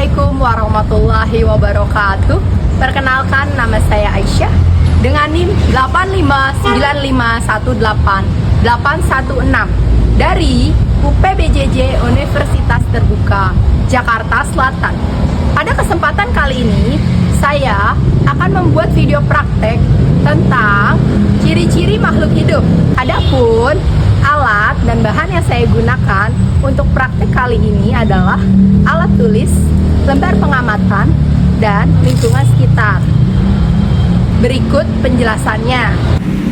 Assalamualaikum warahmatullahi wabarakatuh. Perkenalkan, nama saya Aisyah dengan NIM 859518816 dari UPBJJ Universitas Terbuka Jakarta Selatan. Pada kesempatan kali ini, saya akan membuat video praktek tentang ciri-ciri makhluk hidup. Adapun alat dan bahan yang saya gunakan untuk praktek kali ini adalah alat tulis, lembar pengamatan, dan lingkungan sekitar. Berikut penjelasannya.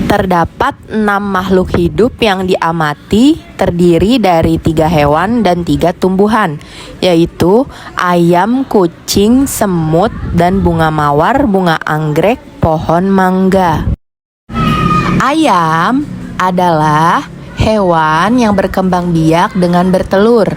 Terdapat 6 makhluk hidup yang diamati, terdiri dari 3 hewan dan 3 tumbuhan, yaitu ayam, kucing, semut, dan bunga mawar, bunga anggrek, pohon mangga. Ayam adalah hewan yang berkembang biak dengan bertelur.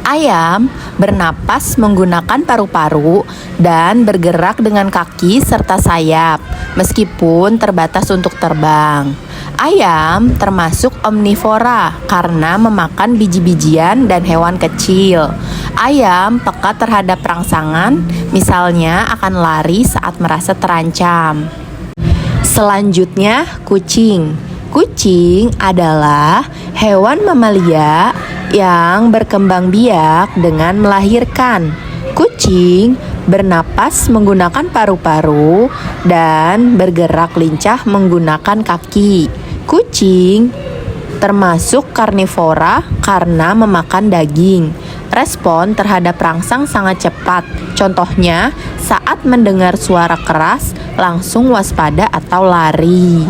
Ayam bernapas menggunakan paru-paru dan bergerak dengan kaki serta sayap, meskipun terbatas untuk terbang. Ayam termasuk omnivora karena memakan biji-bijian dan hewan kecil. Ayam peka terhadap rangsangan, misalnya akan lari saat merasa terancam. Selanjutnya, kucing. Kucing adalah hewan mamalia yang berkembang biak dengan melahirkan. Kucing bernapas menggunakan paru-paru dan bergerak lincah menggunakan kaki. Kucing termasuk karnivora karena memakan daging. Respon terhadap rangsang sangat cepat. Contohnya, saat mendengar suara keras, langsung waspada atau lari.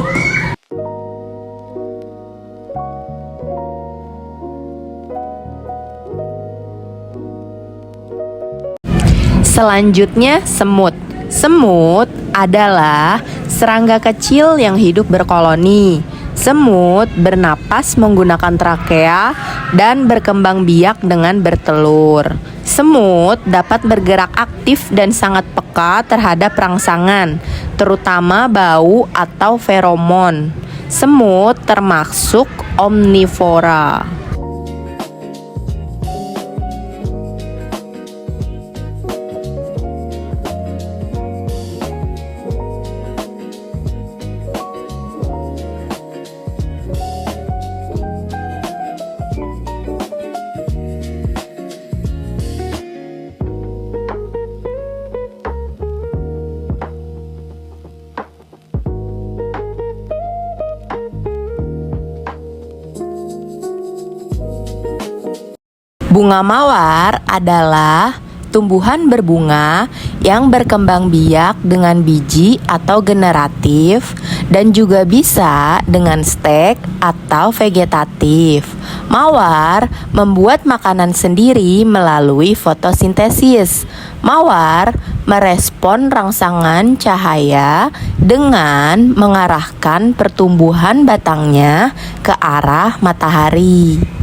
Selanjutnya, semut. Semut adalah serangga kecil yang hidup berkoloni. Semut bernapas menggunakan trakea dan berkembang biak dengan bertelur. Semut dapat bergerak aktif dan sangat peka terhadap rangsangan, terutama bau atau feromon. Semut termasuk omnivora. Bunga mawar adalah tumbuhan berbunga yang berkembang biak dengan biji atau generatif dan juga bisa dengan stek atau vegetatif. Mawar membuat makanan sendiri melalui fotosintesis. Mawar merespon rangsangan cahaya dengan mengarahkan pertumbuhan batangnya ke arah matahari.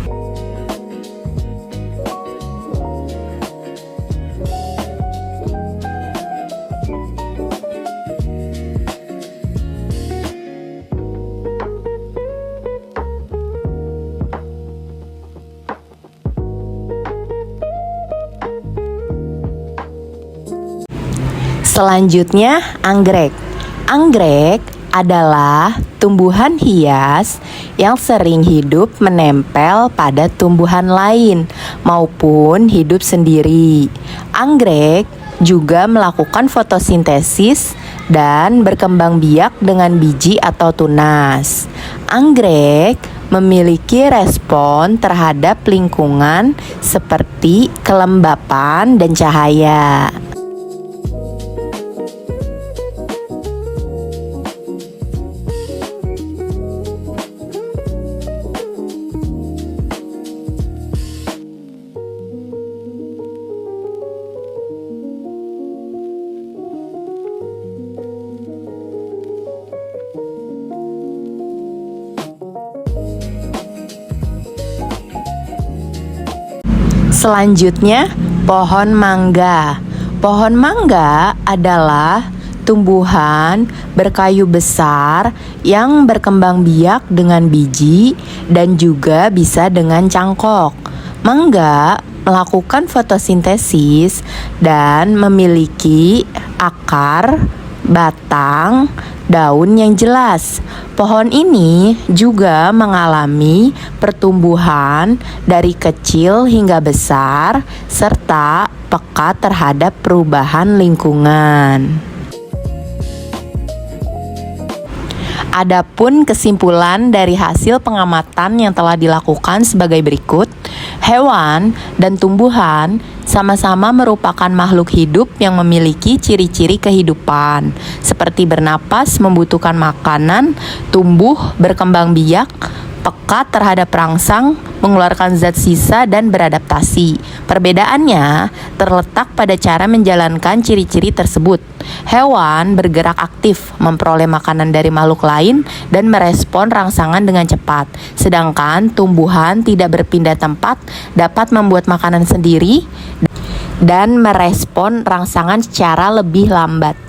Selanjutnya, anggrek. Anggrek adalah tumbuhan hias yang sering hidup menempel pada tumbuhan lain maupun hidup sendiri. Anggrek juga melakukan fotosintesis dan berkembang biak dengan biji atau tunas. Anggrek memiliki respon terhadap lingkungan seperti kelembapan dan cahaya. Selanjutnya, pohon mangga. Pohon mangga adalah tumbuhan berkayu besar yang berkembang biak dengan biji dan juga bisa dengan cangkok. Mangga melakukan fotosintesis dan memiliki akar, batang, daun yang jelas. Pohon ini juga mengalami pertumbuhan dari kecil hingga besar serta peka terhadap perubahan lingkungan. Adapun kesimpulan dari hasil pengamatan yang telah dilakukan sebagai berikut. Hewan dan tumbuhan sama-sama merupakan makhluk hidup yang memiliki ciri-ciri kehidupan, seperti bernapas, membutuhkan makanan, tumbuh, berkembang biak, peka terhadap rangsang, mengeluarkan zat sisa, dan beradaptasi. Perbedaannya terletak pada cara menjalankan ciri-ciri tersebut. Hewan bergerak aktif, memperoleh makanan dari makhluk lain, dan merespon rangsangan dengan cepat. Sedangkan tumbuhan tidak berpindah tempat, dapat membuat makanan sendiri, dan merespon rangsangan secara lebih lambat.